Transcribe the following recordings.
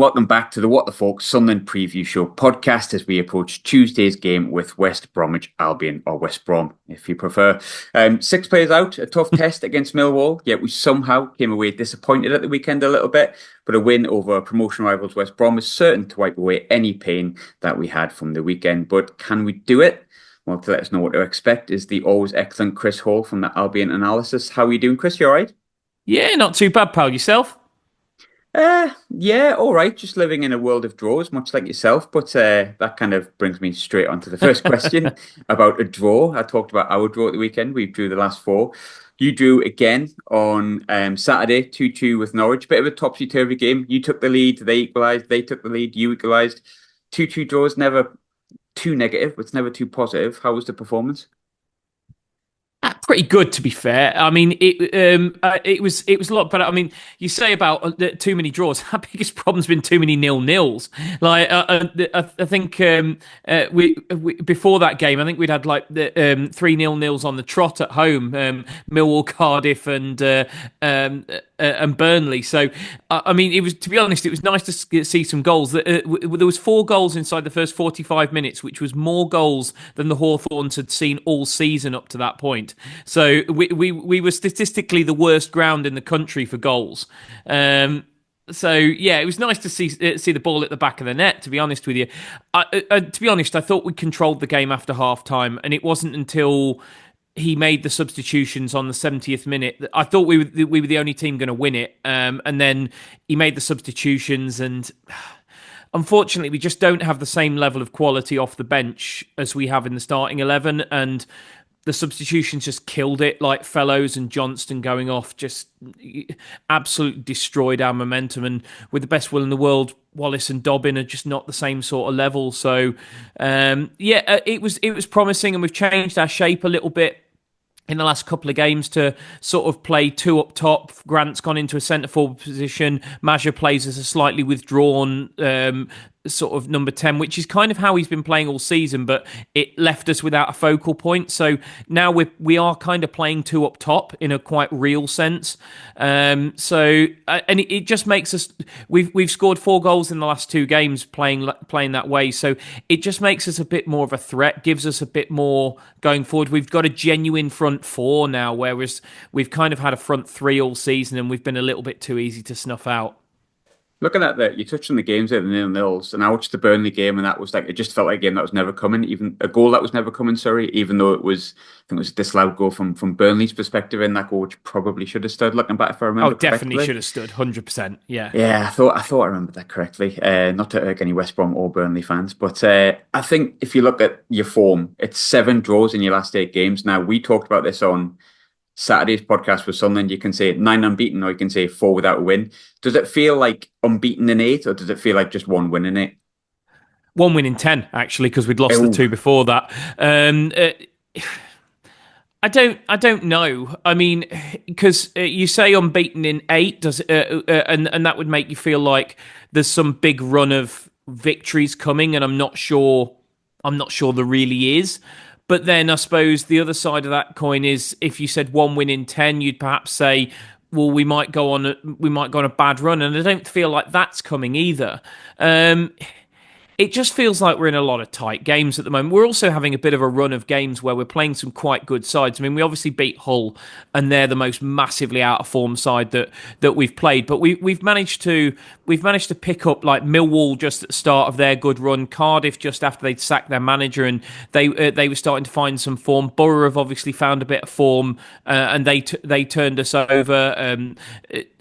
welcome back to the What the Falk Sunderland Preview Show podcast as we approach Tuesday's game with West Bromwich Albion, or West Brom, if you prefer. 6 players out, a tough test against Millwall, yet we somehow came away disappointed at the weekend a little bit, but a win over promotion rivals West Brom is certain to wipe away any pain that we had from the weekend. But can we do it? Well, to let us know what to expect is the always excellent Chris Hall from the AlbionAnalysis. How are you doing, Chris? You all right? Yeah, not too bad, pal. Yourself? Yeah, all right. Just living in a world of draws, much like yourself. But that kind of brings me straight on to the first question about a draw. I talked about our draw at the weekend. We drew the last four. You drew again on Saturday, 2-2 with Norwich. Bit of a topsy-turvy game. You took the lead, they equalised. They took the lead, you equalised. 2-2 draws, never too negative, but it's never too positive. How was the performance? Pretty good, to be fair. I mean, it was a lot better. I mean, you say about too many draws. Our biggest problem's been too many 0-0s. Like I think we before that game, I think we'd had like 3 0-0s on the trot at home, Millwall, Cardiff, and Burnley. So I mean, it was, to be honest, it was nice to see some goals. There was 4 goals inside the first 45 minutes, which was more goals than the Hawthorns had seen all season up to that point. So we were statistically the worst ground in the country for goals. So yeah, it was nice to see the ball at the back of the net. To be honest with you, I thought we controlled the game after half time, and it wasn't until he made the substitutions on the 70th minute that I thought we were the only team going to win it. And then he made the substitutions, and unfortunately, we just don't have the same level of quality off the bench as we have in the starting 11, and the substitutions just killed it, like Fellows and Johnston going off, just absolutely destroyed our momentum. And with the best will in the world, Wallace and Dobbin are just not the same sort of level. So, it was promising, and we've changed our shape a little bit in the last couple of games to sort of play 2 up top. Grant's gone into a centre-forward position. Maja plays as a slightly withdrawn sort of number 10, which is kind of how he's been playing all season, but it left us without a focal point. So now we are kind of playing 2 up top in a quite real sense. And it just makes us, we've scored 4 goals in the last 2 games playing that way. So it just makes us a bit more of a threat, gives us a bit more going forward. We've got a genuine front 4 now, whereas we've kind of had a front 3 all season, and we've been a little bit too easy to snuff out. Looking at that, you touched on the games there, the 0-0s, and I watched the Burnley game, and that was like, it just felt like a game that was never coming, even a goal that was never coming, sorry, even though I think it was a disallowed goal from Burnley's perspective, and that goal which probably should have stood, looking back if I remember correctly. Definitely should have stood, 100%, yeah. Yeah, I thought I remembered that correctly. Not to irk any West Brom or Burnley fans, but I think if you look at your form, it's 7 draws in your last 8 games. Now, we talked about this on Saturday's podcast with Sunderland. You can say 9 unbeaten, or you can say 4 without a win. Does it feel like unbeaten in 8, or does it feel like just 1 win in 8? 1 win in 10, actually, because we'd lost the 2 before that. I don't know. I mean, because you say unbeaten in 8, and that would make you feel like there's some big run of victories coming, and I'm not sure there really is. But then I suppose the other side of that coin is, if you said 1 win in 10, you'd perhaps say, well, we might go on a bad run, and I don't feel like that's coming either. It just feels like we're in a lot of tight games at the moment. We're also having a bit of a run of games where we're playing some quite good sides. I mean, we obviously beat Hull, and they're the most massively out of form side that we've played. But we've managed to pick up like Millwall just at the start of their good run, Cardiff just after they'd sacked their manager, and they were starting to find some form. Borough have obviously found a bit of form, and they turned us over.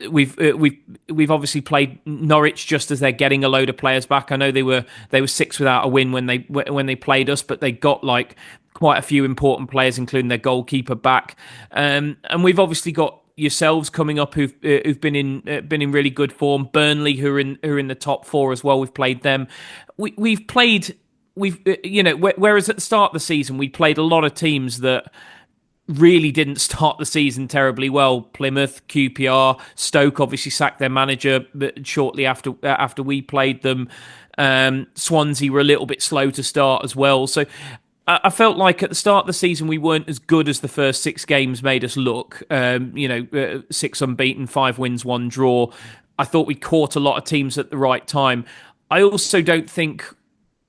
We've obviously played Norwich just as they're getting a load of players back. I know they were 6 without a win when they played us, but they got like quite a few important players, including their goalkeeper, back. And we've obviously got yourselves coming up who've been in really good form. Burnley, who are in the top 4 as well. We've played them. Whereas at the start of the season we played a lot of teams that really didn't start the season terribly well. Plymouth, QPR, Stoke obviously sacked their manager shortly after we played them. Swansea were a little bit slow to start as well. So I felt like at the start of the season we weren't as good as the first 6 games made us look. 6 unbeaten, 5 wins, 1 draw. I thought we caught a lot of teams at the right time. I also don't think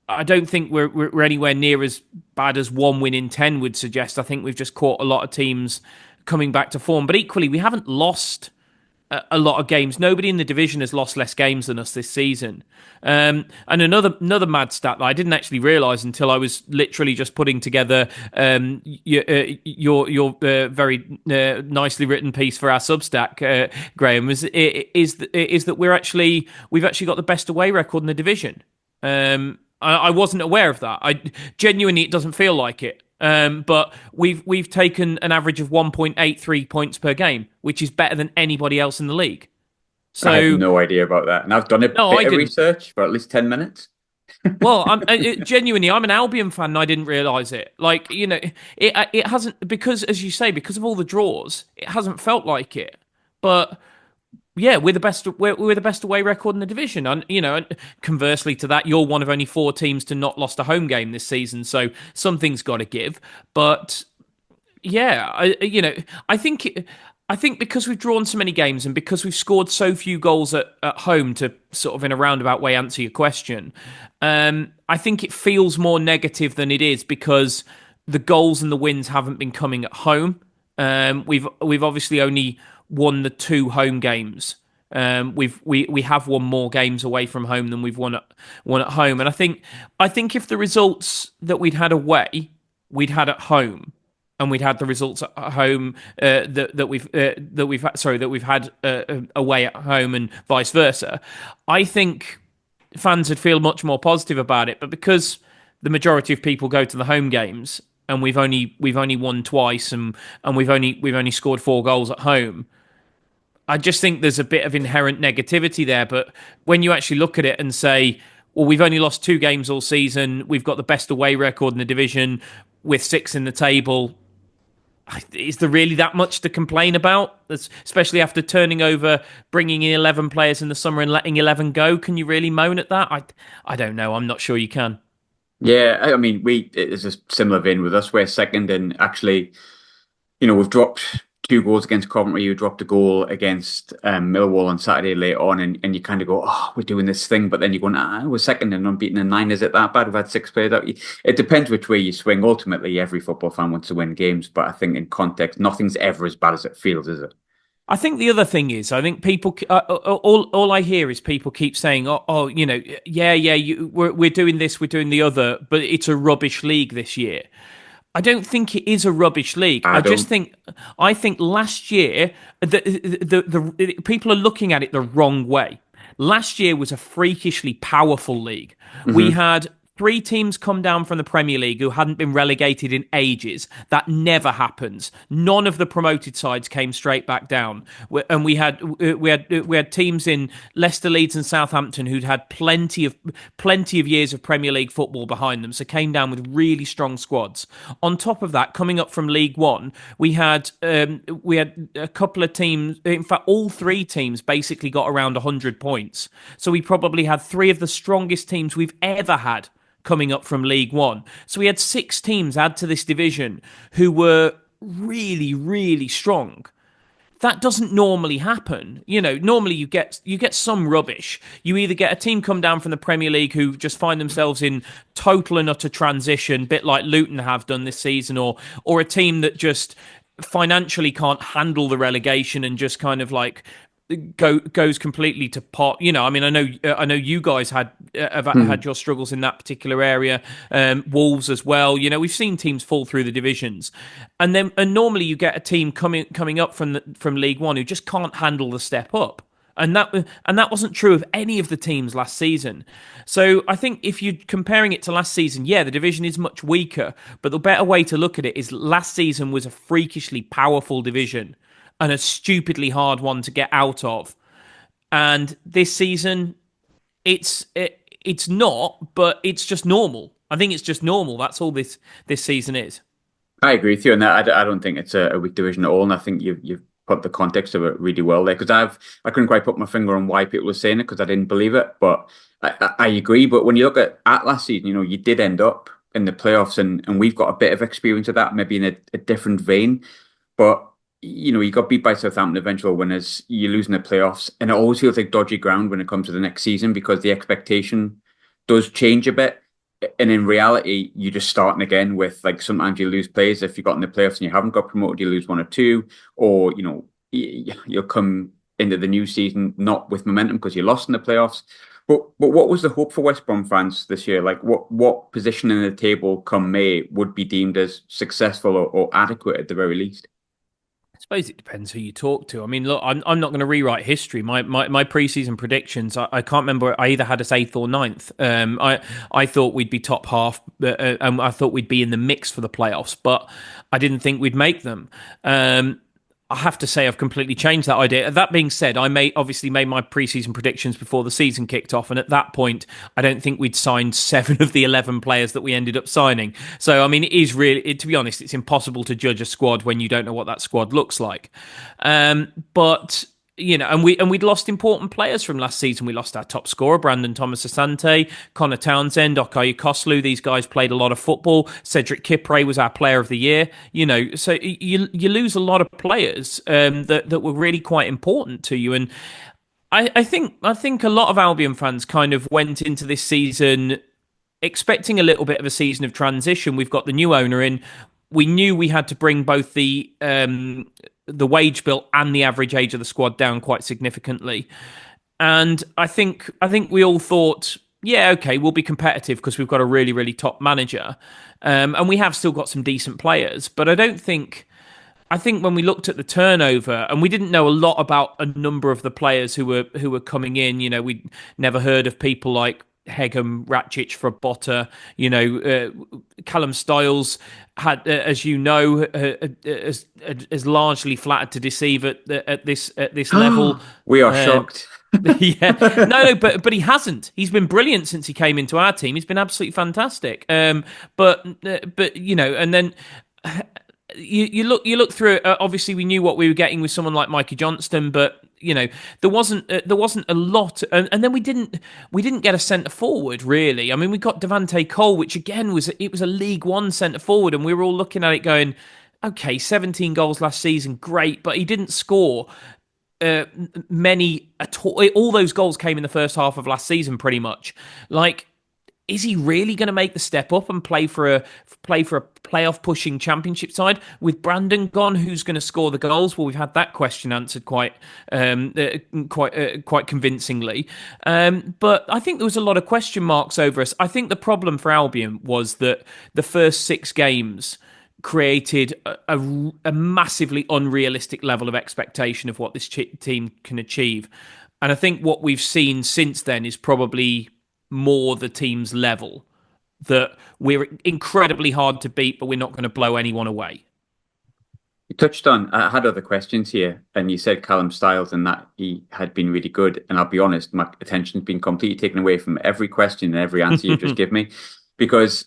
we're anywhere near as bad as 1 win in 10 would suggest. I think we've just caught a lot of teams coming back to form. But equally, we haven't lost a lot of games. Nobody in the division has lost less games than us this season. And another mad stat that I didn't actually realise until I was literally just putting together your very nicely written piece for our Substack, Graham, is that we've actually got the best away record in the division. I wasn't aware of that. I genuinely, it doesn't feel like it. But we've taken an average of 1.83 points per game, which is better than anybody else in the league. So I have no idia about that, and I've done a bit of research for at least 10 minutes. Well, genuinely, I'm an Albion fan, and I didn't realise it. Like, it hasn't, because, as you say, because of all the draws, it hasn't felt like it. But yeah, we're the best. We're the best away record in the division, and conversely to that, you're one of only 4 teams to not lost a home game this season. So something's got to give. But yeah, I think because we've drawn so many games and because we've scored so few goals at home, to sort of in a roundabout way answer your question, I think it feels more negative than it is because the goals and the wins haven't been coming at home. We've obviously only won the 2 home games. We have won more games away from home than we've won at home, and I think if the results that we'd had away we'd had at home, and we'd had the results at home that we've had away at home, and vice versa, I think fans would feel much more positive about it. But because the majority of people go to the home games, and we've only won twice, and we've only scored 4 goals at home, I just think there's a bit of inherent negativity there. But when you actually look at it and say, well, we've only lost 2 games all season, we've got the best away record in the division with 6 in the table, is there really that much to complain about? Especially after bringing in 11 players in the summer and letting 11 go. Can you really moan at that? I don't know. I'm not sure you can. Yeah, I mean, it's a similar vein with us. We're second, and actually, we've dropped 2 goals against Coventry. You dropped a goal against Millwall on Saturday late on, and you kind of go, oh, we're doing this thing, but then you're going, we're second and unbeaten in 9. Is it that bad? We've had 6 players out. It depends which way you swing. Ultimately, every football fan wants to win games, but I think in context, nothing's ever as bad as it feels, is it? I think the other thing is, I think people, all I hear is people keep saying, we're doing this, we're doing the other, but it's a rubbish league this year. I don't think it is a rubbish league. I think last year the people are looking at it the wrong way. Last year was a freakishly powerful league. Mm-hmm. We had 3 teams come down from the Premier League who hadn't been relegated in ages. That never happens. None of the promoted sides came straight back down, and we had teams in Leicester, Leeds, and Southampton who'd had plenty of years of Premier League football behind them, so came down with really strong squads. On top of that, coming up from League One, we had a couple of teams. In fact, all 3 teams basically got around 100 points. So we probably had 3 of the strongest teams we've ever had coming up from League One. So we had 6 teams add to this division who were really, really strong. That doesn't normally happen. Normally you get some rubbish. You either get a team come down from the Premier League who just find themselves in total and utter transition, a bit like Luton have done this season, or a team that just financially can't handle the relegation and just kind of like goes completely to pot. I mean, I know you guys have had your struggles in that particular area. Wolves as well. We've seen teams fall through the divisions, and normally you get a team coming up from League One who just can't handle the step up. And that wasn't true of any of the teams last season. So I think if you're comparing it to last season, yeah, the division is much weaker. But the better way to look at it is last season was a freakishly powerful division and a stupidly hard one to get out of. And this season, it's not, but it's just normal. I think it's just normal. That's all this season is. I agree with you on that. I don't think it's a weak division at all, and I think you've put the context of it really well there. Because I couldn't quite put my finger on why people were saying it because I didn't believe it, but I agree. But when you look at last season, you did end up in the playoffs, and we've got a bit of experience of that, maybe in a different vein, but you got beat by Southampton, eventual winners. You're losing the playoffs, and it always feels like dodgy ground when it comes to the next season because the expectation does change a bit. And in reality, you're just starting again with like sometimes you lose players if you got in the playoffs and you haven't got promoted, you lose one or two, or you'll come into the new season not with momentum because you lost in the playoffs. But what was the hope for West Brom fans this year? Like what position in the table come May would be deemed as successful or adequate at the very least? I suppose it depends who you talk to. I mean, look, I'm not going to rewrite history. My preseason predictions, I can't remember. I either had us eighth or ninth. I thought we'd be top half, and I thought we'd be in the mix for the playoffs, but I didn't think we'd make them. I have to say I've completely changed that idea. That being said, I obviously made my preseason predictions before the season kicked off, and at that point, I don't think we'd signed 7 of the 11 players that we ended up signing. So, I mean, it is really, to be honest, it's impossible to judge a squad when you don't know what that squad looks like. But we'd lost important players from last season. We lost our top scorer, Brandon Thomas Asante, Connor Townsend, Okay Koslu. These guys played a lot of football. Cedric Kipre was our player of the year. So you lose a lot of players that were really quite important to you. And I think a lot of Albion fans kind of went into this season expecting a little bit of a season of transition. We've got the new owner in. We knew we had to bring both the wage bill and the average age of the squad down quite significantly. And I think we all thought, yeah, okay, we'll be competitive because we've got a really, really top manager. And we have still got some decent players. But I think when we looked at the turnover, and we didn't know a lot about a number of the players who were coming in, we'd never heard of people like Hegem, Ratchich for Botta, Callum Styles had, as you know, has largely flattered to deceive at this level. We are shocked. Yeah, no, but he hasn't. He's been brilliant since he came into our team. He's been absolutely fantastic. But and then. You look through it. Obviously, we knew what we were getting with someone like Mikey Johnston, but there wasn't a lot, and then we didn't get a centre forward really. I mean, we got Devante Cole, which again was a League One centre forward, and we were all looking at it going, okay, 17 goals last season, great, but he didn't score many at all. All those goals came in the first half of last season, pretty much. Like, is he really going to make the step up and play for a playoff pushing championship side with Brandon gone? Who's going to score the goals? Well, we've had that question answered quite convincingly. But I think there was a lot of question marks over us. I think the problem for Albion was that the first 6 games created a massively unrealistic level of expectation of what this team can achieve. And I think what we've seen since then is probably more the team's level, that we're incredibly hard to beat, but we're not going to blow anyone away. You touched on, I had other questions here, and you said Callum Styles and that he had been really good. And I'll be honest, my attention's been completely taken away from every question and every answer you just give me, because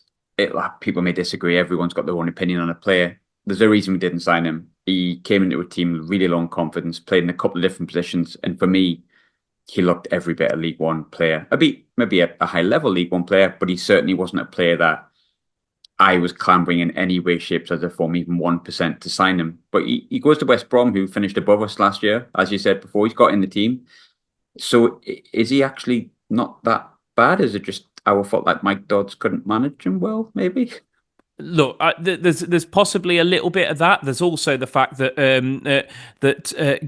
people may disagree. Everyone's got their own opinion on a player. There's a reason we didn't sign him. He came into a team with really low confidence, played in a couple of different positions, and for me, he looked every bit a League One player. Maybe a high-level League One player, but he certainly wasn't a player that I was clambering in any way, shape, or form, even 1% to sign him. But he goes to West Brom, who finished above us last year. As you said before, he's got in the team. So is he actually not that bad? Is it just our fault that Mike Dodds couldn't manage him well, maybe? Look, there's possibly a little bit of that. There's also the fact that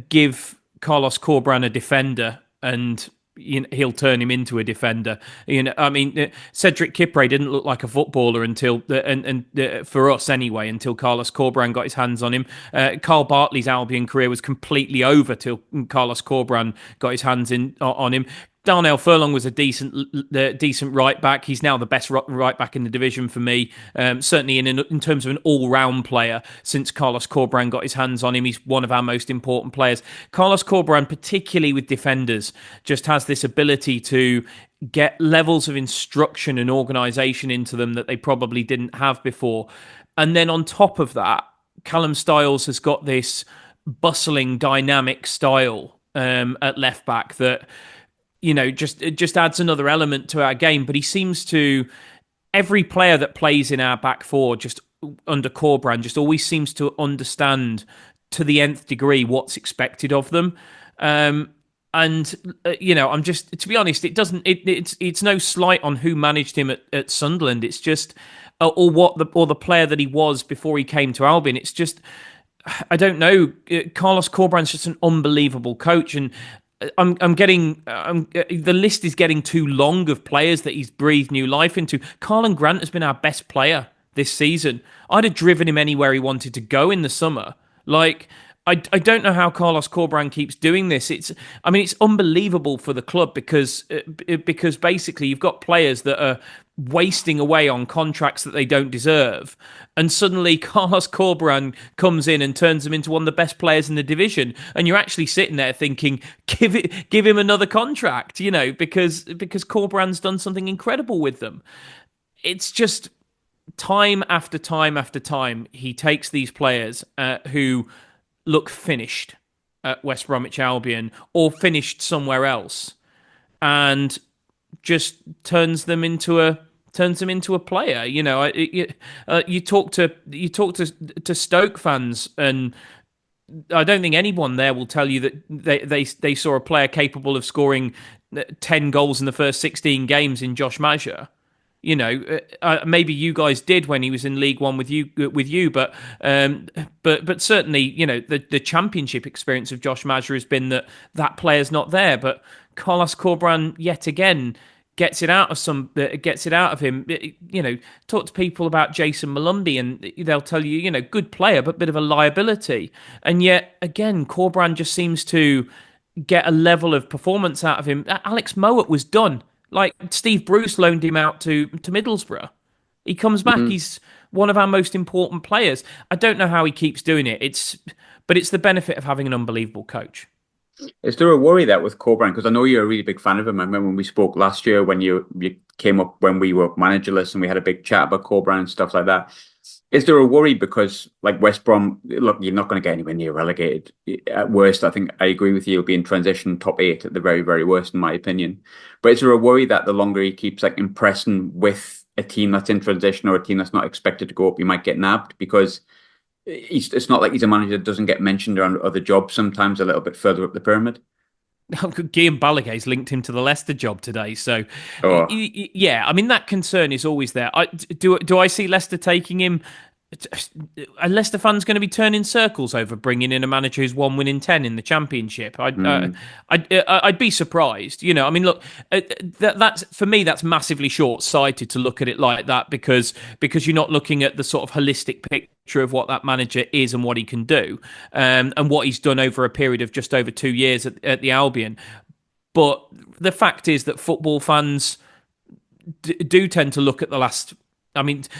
give Carlos Corberán a defender and he'll turn him into a defender. I mean, Cedric Kipre didn't look like a footballer until, for us anyway, until Carlos Corberán got his hands on him. Carl Bartley's Albion career was completely over till Carlos Corberán got his hands on him. Darnell Furlong was a decent right back. He's now the best right back in the division for me. Certainly in terms of an all-round player, since Carlos Corberán got his hands on him, he's one of our most important players. Carlos Corberán, particularly with defenders, just has this ability to get levels of instruction and organisation into them that they probably didn't have before. And then on top of that, Callum Styles has got this bustling, dynamic style at left back that, it just adds another element to our game. But he seems to, every player that plays in our back four, just under Corberán, just always seems to understand to the nth degree what's expected of them. I'm just, to be honest, it's no slight on who managed him at Sunderland. It's just, or the player that he was before he came to Albion. It's just, I don't know. Carlos Corberan's just an unbelievable coach, and the list is getting too long of players that he's breathed new life into. Carlan Grant has been our best player this season. I'd have driven him anywhere he wanted to go in the summer. Like, I don't know how Carlos Corberan keeps doing this. It's unbelievable for the club because basically you've got players that are wasting away on contracts that they don't deserve, and suddenly Carlos Corberan comes in and turns them into one of the best players in the division, and you're actually sitting there thinking, give him another contract, because Corberan's done something incredible with them. It's just time after time after time he takes these players who look finished at West Bromwich Albion or finished somewhere else, and just turns them into a player. You talk to Stoke fans, and I don't think anyone there will tell you that they saw a player capable of scoring 10 goals in the first 16 games in Josh Maja. Maybe you guys did when he was in League One with you, but certainly, the Championship experience of Josh Maja has been that player's not there. But Carlos Corberan yet again gets it out of him. Talk to people about Jason Malumbi, and they'll tell you, good player but bit of a liability. And yet again, Corberan just seems to get a level of performance out of him. Alex Mowat was done. Like, Steve Bruce loaned him out to Middlesbrough. He comes back. He's one of our most important players. I don't know how he keeps doing it. But it's the benefit of having an unbelievable coach. Is there a worry that with Corberan, because I know you're a really big fan of him. I remember when we spoke last year when you came up when we were managerless and we had a big chat about Corberan and stuff like that. Is there a worry because, like, West Brom, look, you're not going to get anywhere near relegated. At worst, I think I agree with you, you'll be in transition top 8 at the very, very worst, in my opinion. But is there a worry that the longer he keeps impressing with a team that's in transition or a team that's not expected to go up, he might get nabbed? Because it's not like he's a manager that doesn't get mentioned around other jobs sometimes a little bit further up the pyramid. Guillaume Balaguer's linked him to the Leicester job today, so yeah. That concern is always there. Do I see Leicester taking him? Are Leicester fans going to be turning circles over bringing in a manager who's 1 win in 10 in the Championship? I'd be surprised. Look, that's for me. That's massively short-sighted to look at it like that because you're not looking at the sort of holistic picture of what that manager is and what he can do, and what he's done over a period of just over 2 years at the Albion. But the fact is that football fans do tend to look at the last.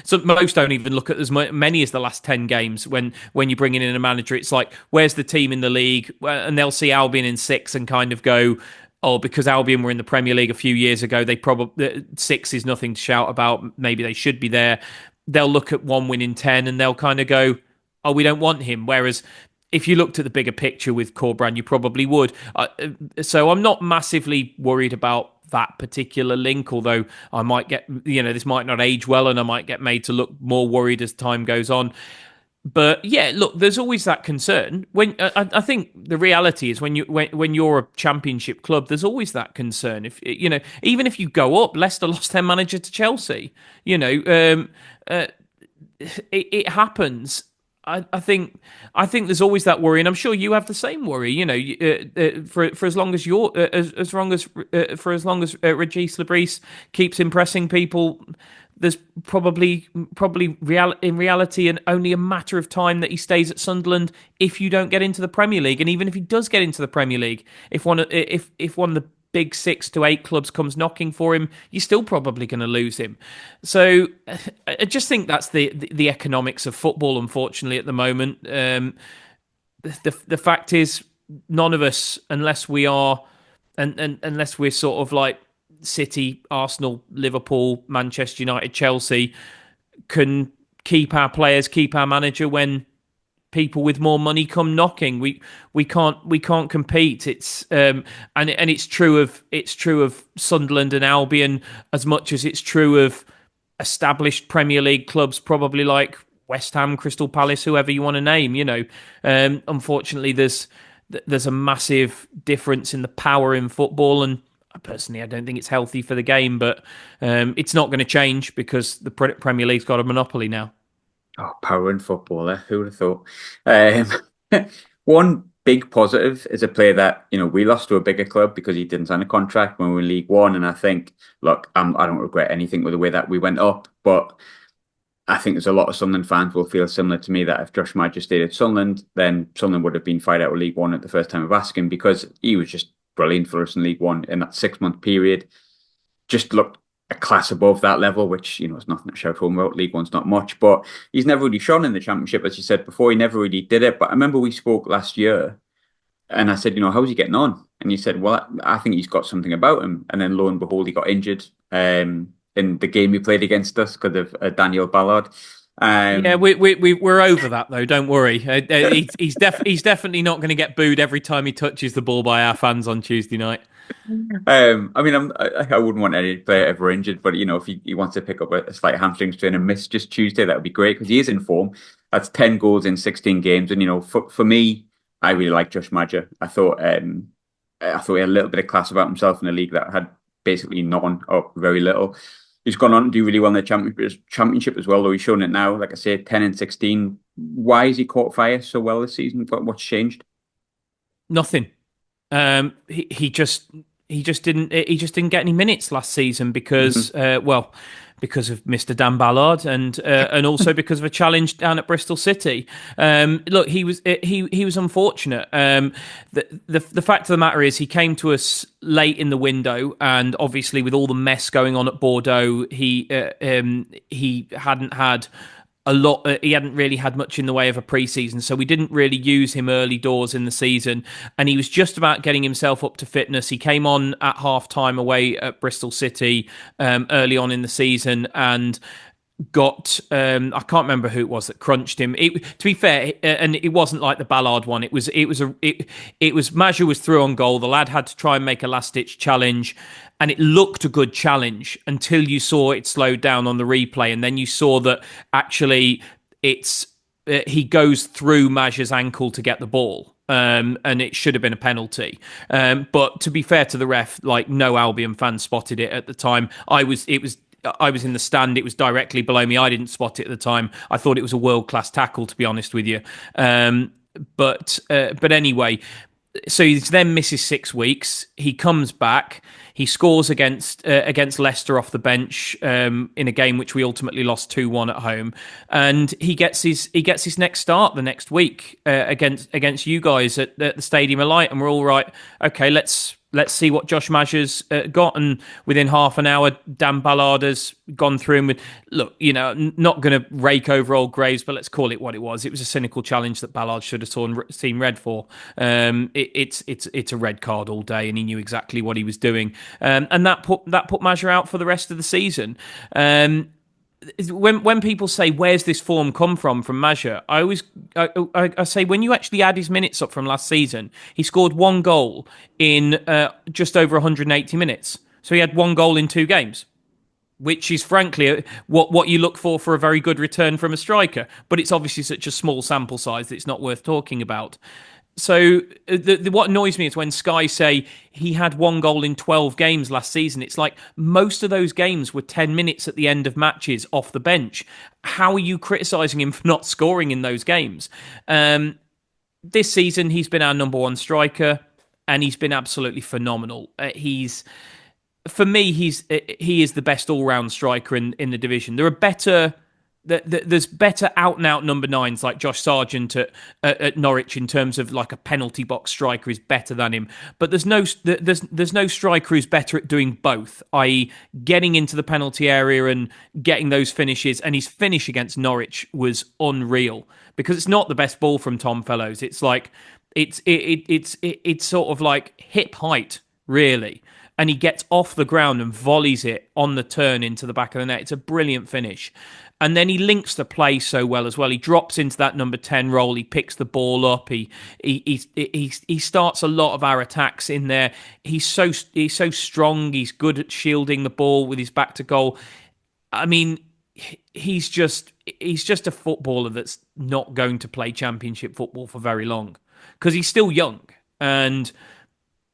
So most don't even look at as many as the last 10 games when you're bringing in a manager. It's like, where's the team in the league? And they'll see Albion in 6 and kind of go, oh, because Albion were in the Premier League a few years ago, they probably 6 is nothing to shout about. Maybe they should be there. They'll look at 1 win in 10 and they'll kind of go, oh, we don't want him. Whereas if you looked at the bigger picture with Corberan, you probably would. So I'm not massively worried about that particular link, although I might get, this might not age well and I might get made to look more worried as time goes on. But yeah, look, there's always that concern. When I think the reality is when you're a Championship club, there's always that concern. If even if you go up, Leicester lost their manager to Chelsea. It happens. I think there's always that worry, and I'm sure you have the same worry. For as long as Regis Lebris keeps impressing people, there's probably in reality and only a matter of time that he stays at Sunderland if you don't get into the Premier League. And even if he does get into the Premier League, if one of the big 6 to 8 clubs comes knocking for him, you're still probably going to lose him. So I just think that's the economics of football, unfortunately, at the moment. The fact is, none of us, unless we are, and unless we're sort of like City, Arsenal, Liverpool, Manchester United, Chelsea, can keep our players, keep our manager when people with more money come knocking. We can't compete. It's and it's true of Sunderland and Albion as much as it's true of established Premier League clubs, probably like West Ham, Crystal Palace, whoever you want to name. Unfortunately, there's a massive difference in the power in football, and personally, I don't think it's healthy for the game. But it's not going to change because the Premier League's got a monopoly now. Oh, power in football, eh? Who would have thought? One big positive is a player that, we lost to a bigger club because he didn't sign a contract when we were in League One. And I think, look, I don't regret anything with the way that we went up, but I think there's a lot of Sunderland fans will feel similar to me that if Josh Maja stayed at Sunderland, then Sunderland would have been fired out of League One at the first time of asking because he was just brilliant for us in League One in that 6-month period. Just looked a class above that level, which, is nothing to shout home about. League One's not much, but he's never really shone in the Championship, as you said before. He never really did it. But I remember we spoke last year and I said, how's he getting on? And you said, well, I think he's got something about him. And then lo and behold, he got injured in the game he played against us because of Daniel Ballard. Yeah, we're over that though. Don't worry. He's definitely not going to get booed every time he touches the ball by our fans on Tuesday night. I wouldn't want any player ever injured, but if he wants to pick up a slight hamstring strain and miss just Tuesday, that would be great because he is in form. That's 10 goals in 16 games, and for me, I really like Josh Maja. I thought he had a little bit of class about himself in a league that had basically none or very little. He's gone on to do really well in the championship as well, though he's shown it now. Like I said, 10 and 16. Why has he caught fire so well this season? What's changed? Nothing. He just didn't get any minutes last season because because of Mr. Dan Ballard and also because of a challenge down at Bristol City. Look, he was unfortunate. The fact of the matter is he came to us late in the window, and obviously with all the mess going on at Bordeaux, he hadn't had a lot. He hadn't really had much in the way of a pre-season, so we didn't really use him early doors in the season, and he was just about getting himself up to fitness. He came on at half-time away at Bristol City early on in the season and got I can't remember who it was that crunched him. To be fair, and it wasn't like the Ballard one. It was Maja was through on goal. The lad had to try and make a last-ditch challenge, and it looked a good challenge until you saw it slowed down on the replay, and then you saw that actually he goes through Maja's ankle to get the ball. And it should have been a penalty. But to be fair to the ref, like no Albion fan spotted it at the time. I was in the stand. It was directly below me. I didn't spot it at the time. I thought it was a world-class tackle, to be honest with you. But anyway, so he then misses 6 weeks. He comes back. He scores against Leicester off the bench in a game which we ultimately lost 2-1 at home, and he gets his next start the next week against you guys at the Stadium of Light, and we're all right. Okay, let's see what Josh Maja's got. And within half an hour, Dan Ballard has gone through him with, look, not going to rake over old graves, but let's call it what it was. It was a cynical challenge that Ballard should have seen red for. It's a red card all day, and he knew exactly what he was doing. And that put Maja out for the rest of the season. When people say where's this form come from Maja, I say when you actually add his minutes up from last season, he scored 1 goal in just over 180 minutes. So he had 1 goal in 2 games, which is frankly what you look for a very good return from a striker. But it's obviously such a small sample size that it's not worth talking about. So what annoys me is when Sky say he had 1 goal in 12 games last season. It's like most of those games were 10 minutes at the end of matches off the bench. How are you criticising him for not scoring in those games? This season, he's been our number 1 striker, and he's been absolutely phenomenal. For me, he is the best all-round striker in the division. There are better... There's better out-and-out number 9s like Josh Sargent at Norwich in terms of like a penalty box striker is better than him. But there's no striker who's better at doing both, i.e. getting into the penalty area and getting those finishes. And his finish against Norwich was unreal because it's not the best ball from Tom Fellows. It's like it's sort of like hip height, really. And he gets off the ground and volleys it on the turn into the back of the net. It's a brilliant finish. And then he links the play so well as well. He drops into that number 10 role. He picks the ball up. He starts a lot of our attacks in there. He's so strong. He's good at shielding the ball with his back to goal. I mean, he's just a footballer that's not going to play Championship football for very long because he's still young. And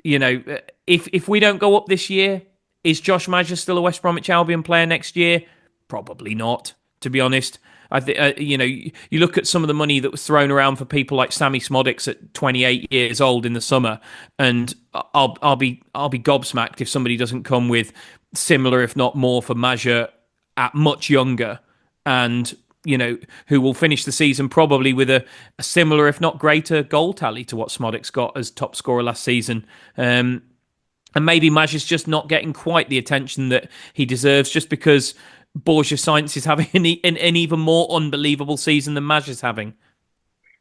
if we don't go up this year, is Josh Maja still a West Bromwich Albion player next year? Probably not, to be honest. I think you look at some of the money that was thrown around for people like Sammy Smodics at 28 years old in the summer, and I'll be gobsmacked if somebody doesn't come with similar, if not more, for Maja at much younger, and who will finish the season probably with a similar, if not greater, goal tally to what Smodics got as top scorer last season. And maybe Maja's just not getting quite the attention that he deserves, just because Borja Sainz is having an even more unbelievable season than Maja's having.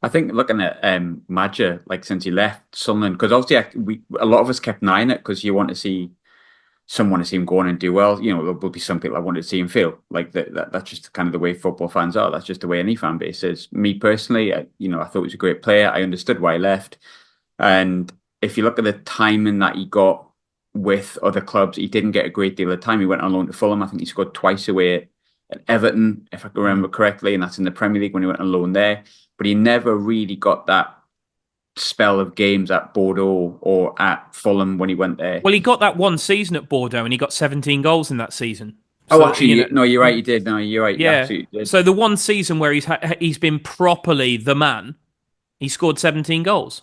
I think looking at Maja, like since he left Sunderland, because obviously a lot of us kept an eye on it because you want to see someone to see him go on and do well. There will be some people I wanted to see him fail. Like that's just kind of the way football fans are. That's just the way any fan base is. Me personally, I thought he was a great player. I understood why he left. And if you look at the timing that he got with other clubs, he didn't get a great deal of time. He went on loan to Fulham. I think he scored twice away at Everton, if I can remember correctly, and that's in the Premier League when he went on loan there. But he never really got that spell of games at Bordeaux or at Fulham when he went there. Well, he got that one season at Bordeaux and he got 17 goals in that season. So, actually, no, you're right. He did. No, you're right. Yeah. He did. So the one season where he's been properly the man, he scored 17 goals,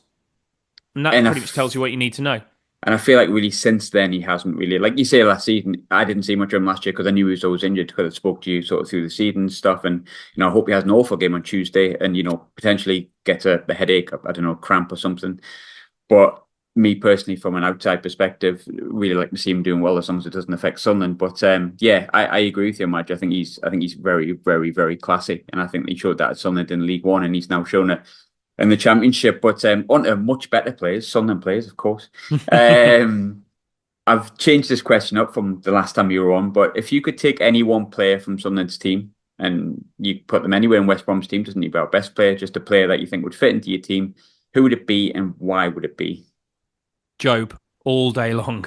and that pretty much tells you what you need to know. And I feel like really since then he hasn't really, like you say last season, I didn't see much of him last year because I knew he was always injured because I spoke to you sort of through the season stuff. And, I hope he has an awful game on Tuesday and, potentially gets a headache, I don't know, cramp or something. But me personally, from an outside perspective, really like to see him doing well as long as it doesn't affect Sunderland. But yeah, I agree with you, Mike. I think he's very, very, very classy. And I think he showed that at Sunderland in League One and he's now shown it in the Championship, but on to much better players, Sunderland players, of course. I've changed this question up from the last time you were on, but if you could take any one player from Sunderland's team and you put them anywhere in West Brom's team, doesn't need to be our best player, just a player that you think would fit into your team, who would it be and why would it be? Job. All day long.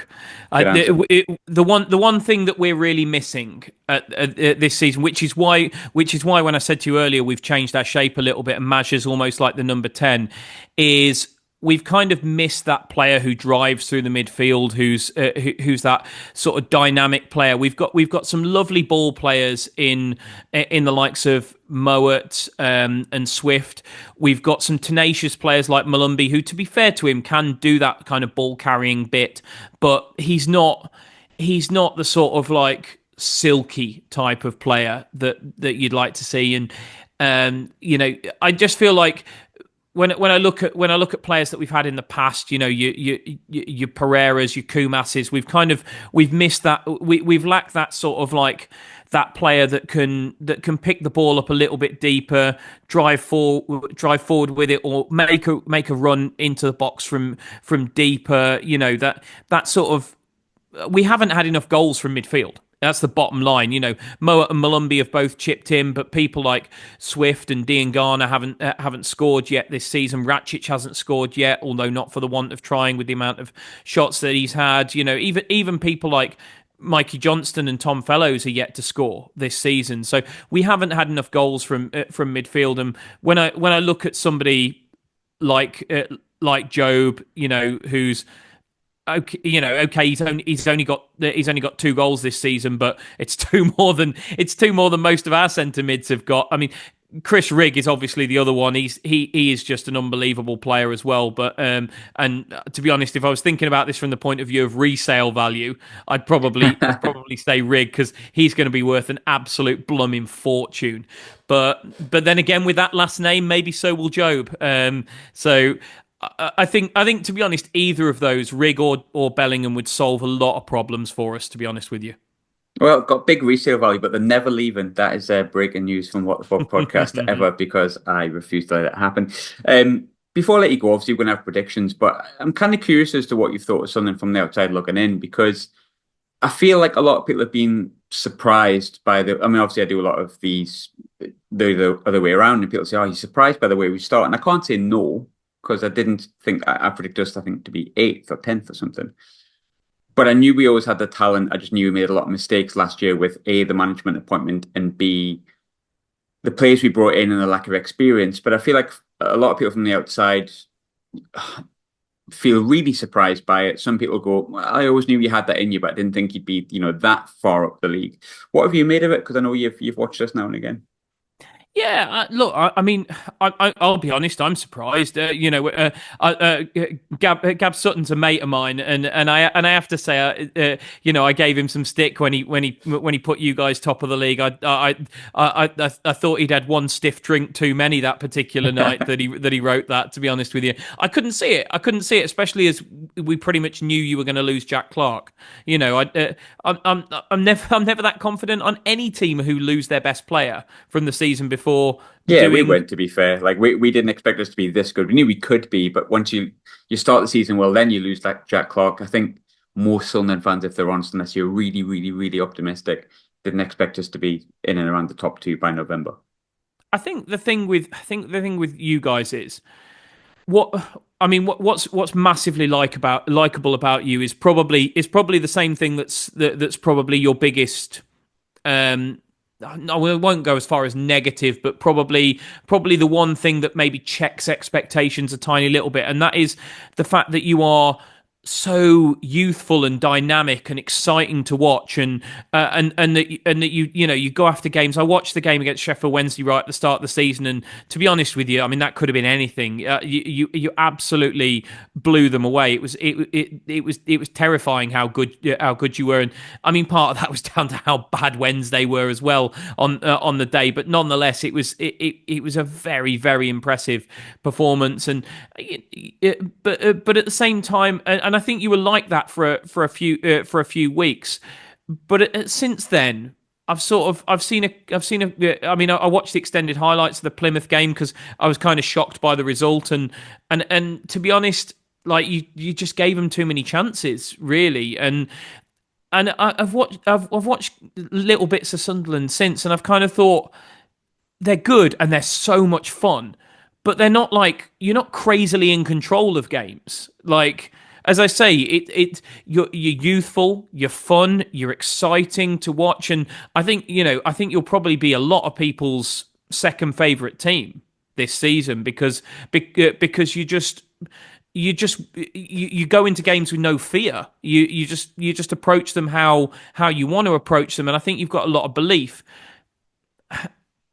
The one thing that we're really missing at this season, which is why when I said to you earlier we've changed our shape a little bit and Maja's almost like the number 10, is we've kind of missed that player who drives through the midfield, who's that sort of dynamic player. We've got some lovely ball players in the likes of Mowat and Swift. We've got some tenacious players like Malumbi, who, to be fair to him, can do that kind of ball carrying bit, but he's not the sort of like silky type of player that you'd like to see. And I just feel like when I look at players that we've had in the past, your Pereiras, your Kumases, we've missed that. We've lacked that sort of like that player that can pick the ball up a little bit deeper, drive forward with it, or make a run into the box from deeper. That sort of. We haven't had enough goals from midfield. That's the bottom line. Moa and Malumbi have both chipped in, but people like Swift and Diangana haven't scored yet this season. Ratchich hasn't scored yet, although not for the want of trying with the amount of shots that he's had. Even people like Mikey Johnston and Tom Fellows are yet to score this season. So we haven't had enough goals from midfield. And when I look at somebody like Job, who's okay, he's only got 2 goals this season, but it's two more than most of our centre mids have got. I mean, Chris Rigg is obviously the other one. He is just an unbelievable player as well. But and to be honest, if I was thinking about this from the point of view of resale value, I'd probably say Rigg, because he's going to be worth an absolute blooming fortune. But then again, with that last name, maybe so will Job. So I think to be honest, either of those, Rigg or Bellingham, would solve a lot of problems for us, to be honest with you. Well, got big resale value, but they're never leaving. That is breaking news from What the Fuck podcast ever, because I refuse to let it happen. Before I let you go, obviously we're going to have predictions, but I'm kind of curious as to what you thought of something from the outside looking in, because I feel like a lot of people have been surprised by obviously I do a lot of these the other way around, and people say, you're surprised by the way we start. And I can't say no, because I didn't think, I predicted us, I think, to be 8th or 10th or something. But I knew we always had the talent. I just knew we made a lot of mistakes last year with A, the management appointment, and B, the players we brought in and the lack of experience. But I feel like a lot of people from the outside feel really surprised by it. Some people go, well, I always knew you had that in you, but I didn't think you'd be, that far up the league. What have you made of it? Because I know you've watched us now and again. Yeah, look, I mean, I'll be honest. I'm surprised. Gab Sutton's a mate of mine, and I have to say, I gave him some stick when he put you guys top of the league. I thought he'd had one stiff drink too many that particular night that he wrote that. To be honest with you, I couldn't see it. Especially as we pretty much knew you were going to lose Jack Clark. I'm never that confident on any team who lose their best player from the season before. Yeah, we went, to be fair. Like we didn't expect us to be this good. We knew we could be, but once you start the season well, then you lose like Jack Clark. I think most Sunderland fans, if they're honest, unless you're really, really, really optimistic, didn't expect us to be in and around the top two by November. I think the thing with you guys is what's massively likable about you is probably the same thing that's probably your biggest. No, we won't go as far as negative, but probably the one thing that maybe checks expectations a tiny little bit, and that is the fact that you are so youthful and dynamic and exciting to watch, and that you go after games. I watched the game against Sheffield Wednesday right at the start of the season, and to be honest with you, I mean that could have been anything. You absolutely blew them away. It was terrifying how good you were, and I mean part of that was down to how bad Wednesday were as well on the day, but nonetheless it was a very, very impressive performance, and but at the same time, and I think you were like that for a few weeks, but since then I watched the extended highlights of the Plymouth game because I was kind of shocked by the result, and to be honest, like you just gave them too many chances, really, and I've watched little bits of Sunderland since, and I've kind of thought they're good and they're so much fun, but they're not like, you're not crazily in control of games. Like, as I say, you're youthful, you're fun, you're exciting to watch, and I think you'll probably be a lot of people's second favourite team this season because you go into games with no fear. You just approach them how you want to approach them, and I think you've got a lot of belief.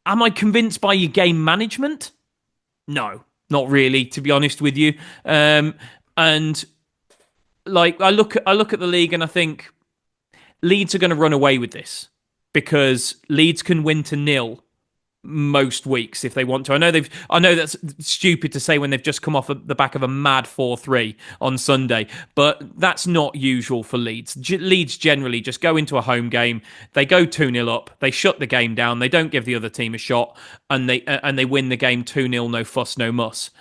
Am I convinced by your game management? No, not really, to be honest with you. And like I look at the league and I think Leeds are going to run away with this because Leeds can win to 0 most weeks if they want to. I know that's stupid to say when they've just come off the back of a mad 4-3 on Sunday, but that's not usual for Leeds. Leeds generally just go into a home game, they go 2-0 up, they shut the game down, they don't give the other team a shot, and they win the game 2-0, no fuss, no muss.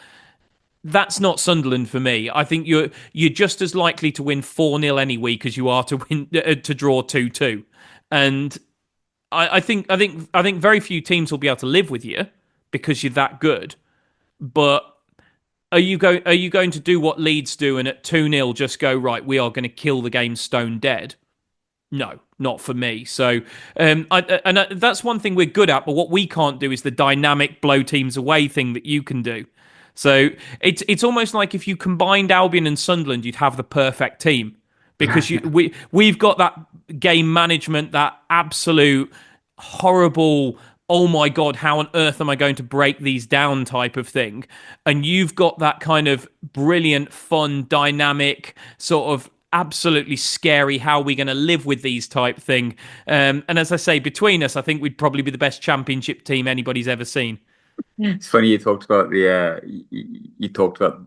That's not Sunderland for me. I think you're just as likely to win 4-0 any week as you are to draw 2-2, and I think very few teams will be able to live with you because you're that good. But are you going to do what Leeds do and at 2-0 just go, right, we are going to kill the game stone dead? No, not for me. So that's one thing we're good at, but what we can't do is the dynamic blow teams away thing that you can do. So it's almost like if you combined Albion and Sunderland, you'd have the perfect team. Because we've got that game management, that absolute horrible, oh my God, how on earth am I going to break these down type of thing. And you've got that kind of brilliant, fun, dynamic, sort of absolutely scary, how are we going to live with these type thing. And as I say, between us, I think we'd probably be the best championship team anybody's ever seen. It's funny you talked about you talked about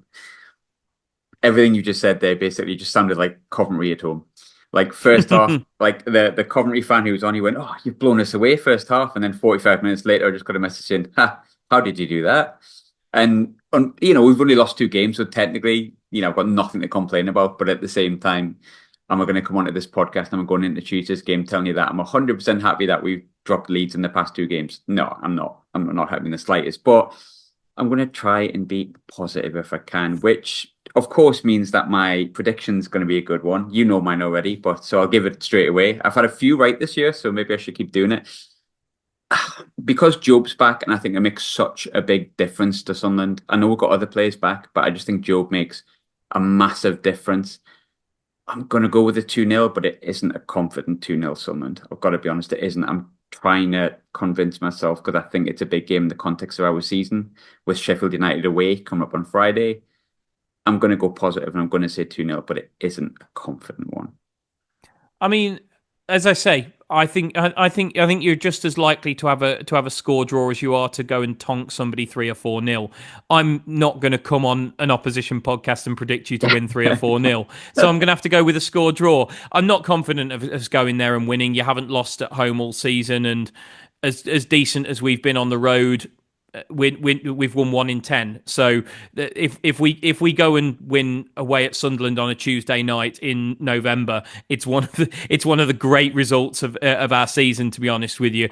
everything you just said there. Basically just sounded like Coventry at home. Like first half, like the Coventry fan who was on, he went, "Oh, you've blown us away first half," and then 45 minutes later, I just got a message saying, "Ha, how did you do that?" And we've only lost 2 games, so technically, I've got nothing to complain about. But at the same time, am I going to come onto this podcast and I'm going into Tuesday's game telling you that I'm 100% happy that we've dropped Leeds in the past 2 games? No, I'm not. I'm not happy in the slightest. But I'm going to try and be positive if I can, which of course, means that my prediction's going to be a good one. You know mine already, but so I'll give it straight away. I've had a few right this year, so maybe I should keep doing it. Because Job's back, and I think it makes such a big difference to Sunderland. I know we've got other players back, but I just think Job makes a massive difference. I'm going to go with a 2-0, but it isn't a confident 2-0 Sunderland. I've got to be honest, it isn't. I'm trying to convince myself because I think it's a big game in the context of our season with Sheffield United away coming up on Friday. I'm going to go positive and I'm going to say 2-0, but it isn't a confident one. I mean, as I say, I think you're just as likely to have a score draw as you are to go and tonk somebody 3 or 4-0. I'm not going to come on an opposition podcast and predict you to win 3 or 4-0. So I'm going to have to go with a score draw. I'm not confident of us going there and winning. You haven't lost at home all season, and as decent as we've been on the road, we've won 1 in 10. So if we go and win away at Sunderland on a Tuesday night in November, it's one of the great results of our season. To be honest with you,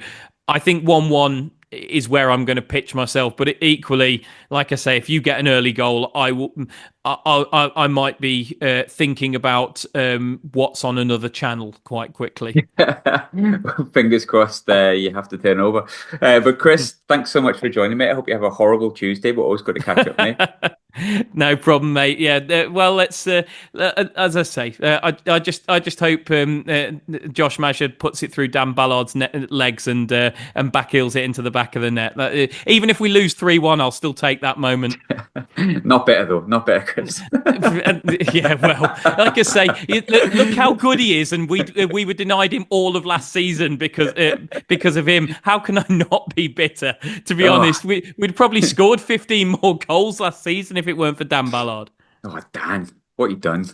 I think 1-1 is where I'm going to pitch myself. But equally, like I say, if you get an early goal, I might be thinking about what's on another channel quite quickly. Fingers crossed you have to turn over. But Chris, thanks so much for joining me. I hope you have a horrible Tuesday, but always good to catch up, mate. No problem, mate. Yeah, well, let's. As I say, I just hope Josh Maja puts it through Dan Ballard's legs and backheels it into the back of the net. Even if we lose 3-1, I'll still take that moment. Not better though. Not better, Chris. Yeah, well, like I say, look how good he is, and we were denied him all of last season because of him. How can I not be bitter? To be honest, we'd probably scored 15 more goals last season if it weren't for Dan Ballard. Oh, Dan, what you done?